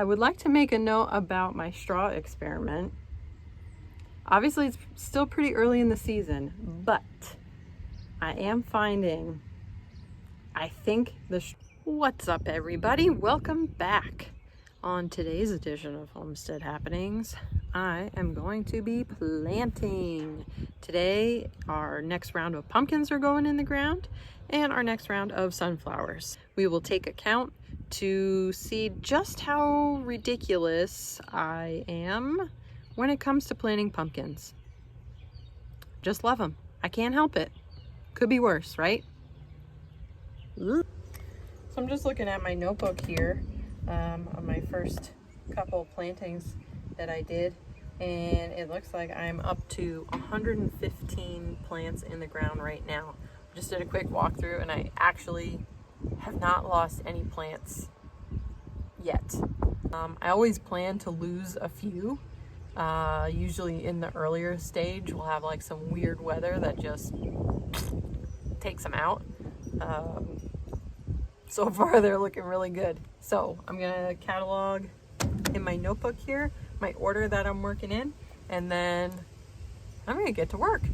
I would like to make a note about my straw experiment. Obviously, it's still pretty early in the season, but I am finding, What's up, everybody? Welcome back. On today's edition of Homestead Happenings, I am going to be planting. Today, our next round of pumpkins are going in the ground, and our next round of sunflowers. We will take a count to see just how ridiculous I am when it comes to planting pumpkins. Just love them. I can't help it. Could be worse, right? So I'm just looking at my notebook here on my first couple plantings that I did, and it looks like I'm up to 115 plants in the ground right now. Just did a quick walkthrough, and I actually have not lost any plants yet. I always plan to lose a few. Usually in the earlier stage, we'll have like some weird weather that just takes them out. So far they're looking really good. So I'm gonna catalog in my notebook here my order that I'm working in, and then I'm gonna get to work.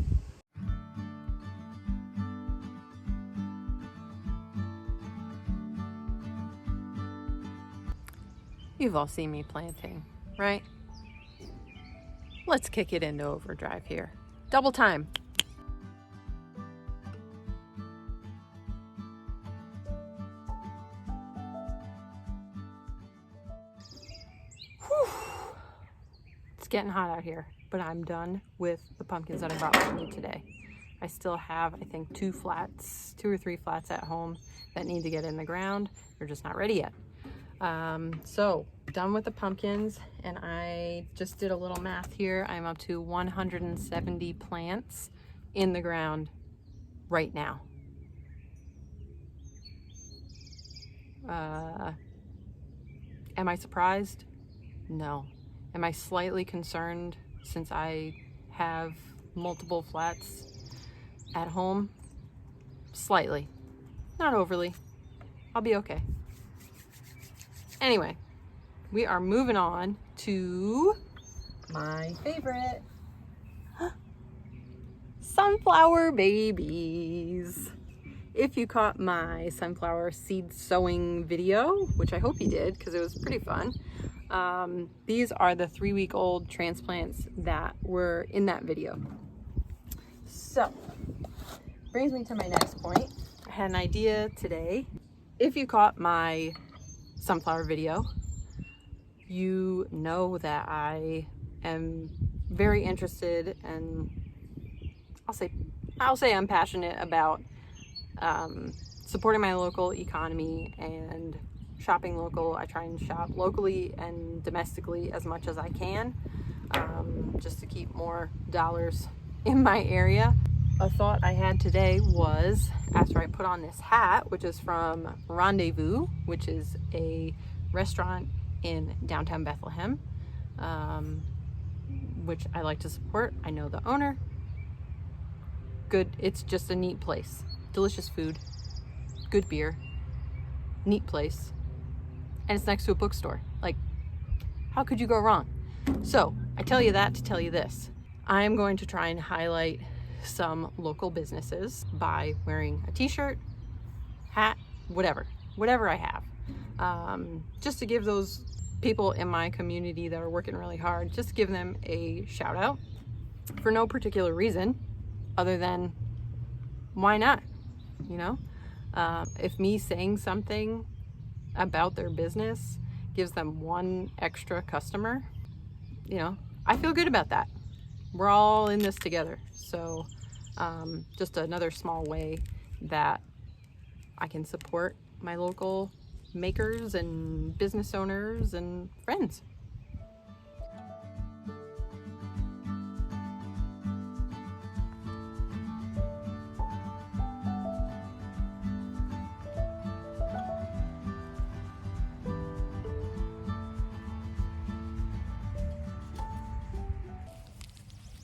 You've all seen me planting, right? Let's kick it into overdrive here. Double time. Whew. It's getting hot out here, but I'm done with the pumpkins that I brought with me today. I still have, I think, two or three flats at home that need to get in the ground. They're just not ready yet. So done with the pumpkins, and I just did a little math here. I'm up to 170 plants in the ground right now. Am I surprised? No. Am I slightly concerned since I have multiple flats at home? Slightly. Not overly. I'll be okay. Anyway, we are moving on to my favorite, sunflower babies. If you caught my sunflower seed sowing video, which I hope you did because it was pretty fun, these are the 3-week-old transplants that were in that video. So, brings me to my next point. I had an idea today. If you caught my sunflower video, you know that I am very interested, and I'll say I'm passionate about supporting my local economy and shopping local. I try and shop locally and domestically as much as I can, just to keep more dollars in my area. A thought I had today was, after I put on this hat, which is from Rendezvous, which is a restaurant in downtown Bethlehem, which I like to support. I know the owner. Good. It's just a neat place. Delicious food, good beer, neat place, and it's next to a bookstore. Like, how could you go wrong? So I tell you that to tell you this. I am going to try and highlight some local businesses by wearing a t-shirt, hat, whatever I have, just to give those people in my community that are working really hard, just give them a shout out for no particular reason other than why not, you know? If me saying something about their business gives them one extra customer, you know, I feel good about that. We're all in this together. So just another small way that I can support my local makers and business owners and friends.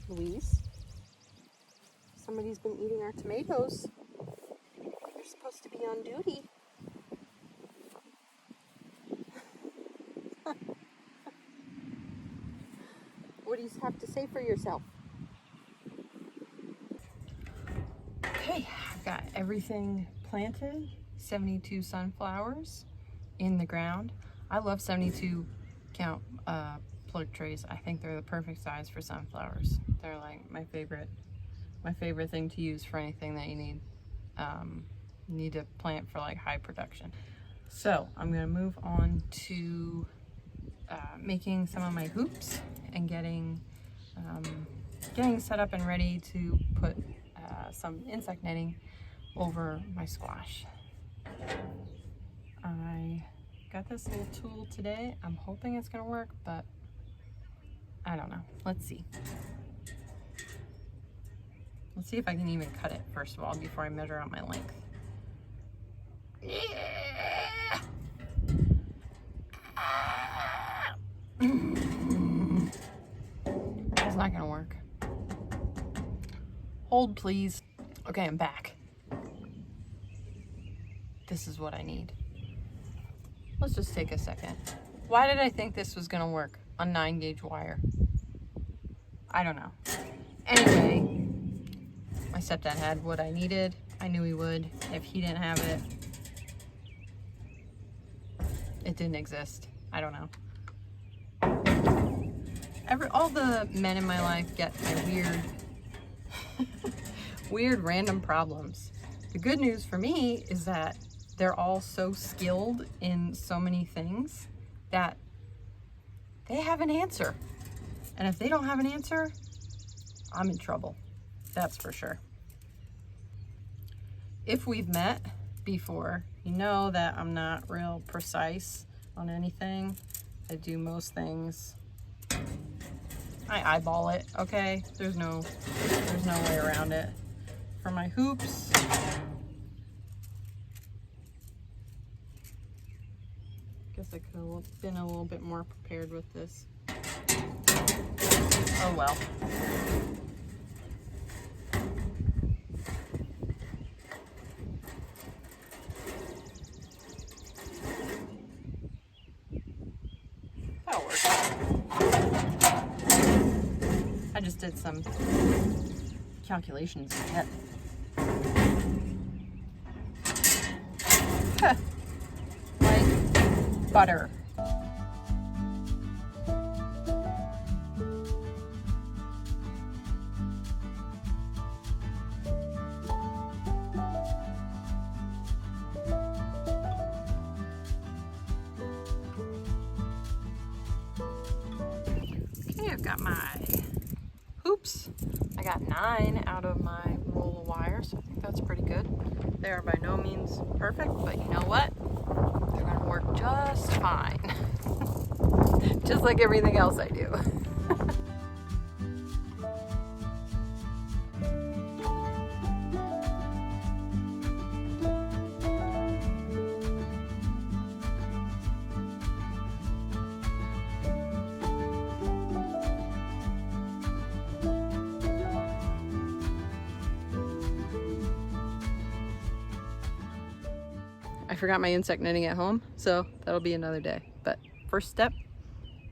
Louise, somebody's been eating our tomatoes. You're supposed to be on duty. What do you have to say for yourself? Okay, I've got everything planted. 72 sunflowers in the ground. I love 72 count plug trays. I think they're the perfect size for sunflowers. They're like my favorite thing to use for anything that you need to plant for like high production. So I'm gonna move on to making some of my hoops and getting set up and ready to put some insect netting over my squash. I got this little tool today. I'm hoping it's gonna work, but I don't know. Let's see. Let's see if I can even cut it first of all before I measure out my length. Yeah. It's not gonna work. Hold, please. Okay, I'm back. This is what I need. Let's just take a second. Why did I think this was gonna work on 9-gauge wire? I don't know. Anyway, my stepdad had what I needed. I knew he would. If he didn't have it, it didn't exist. I don't know. All the men in my life get my weird random problems. The good news for me is that they're all so skilled in so many things that they have an answer. And if they don't have an answer, I'm in trouble. That's for sure. If we've met before, you know that I'm not real precise on anything. I do most things. I eyeball it, okay? There's no way around it. For my hoops, guess I could have been a little bit more prepared with this. Oh well. That'll work. I just did some calculations in my head. Like butter. Okay, I've got my hoops. I got 9 out of my roll of wire, so I think that's pretty good. They are by no means perfect, but you know what? They're gonna work just fine. Just like everything else I do. I forgot my insect netting at home, so that'll be another day. But first step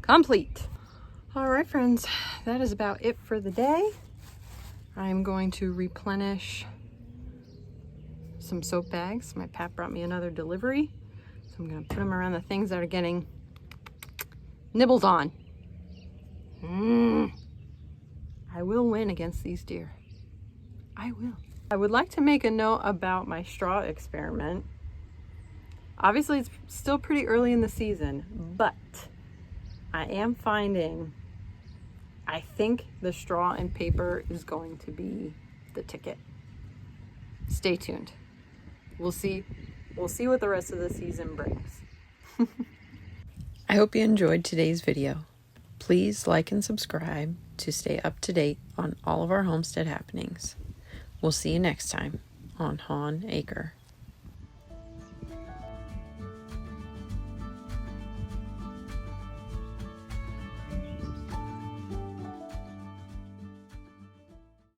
complete. All right, friends, that is about it for the day. I'm going to replenish some soap bags. My pap brought me another delivery, so I'm gonna put them around the things that are getting nibbled on. I will win against these deer. I will. I would like to make a note about my straw experiment. Obviously, it's still pretty early in the season, but I am finding, I think the straw and paper is going to be the ticket. Stay tuned. We'll see what the rest of the season brings. I hope you enjoyed today's video. Please like and subscribe to stay up to date on all of our homestead happenings. We'll see you next time on Hawn Acre.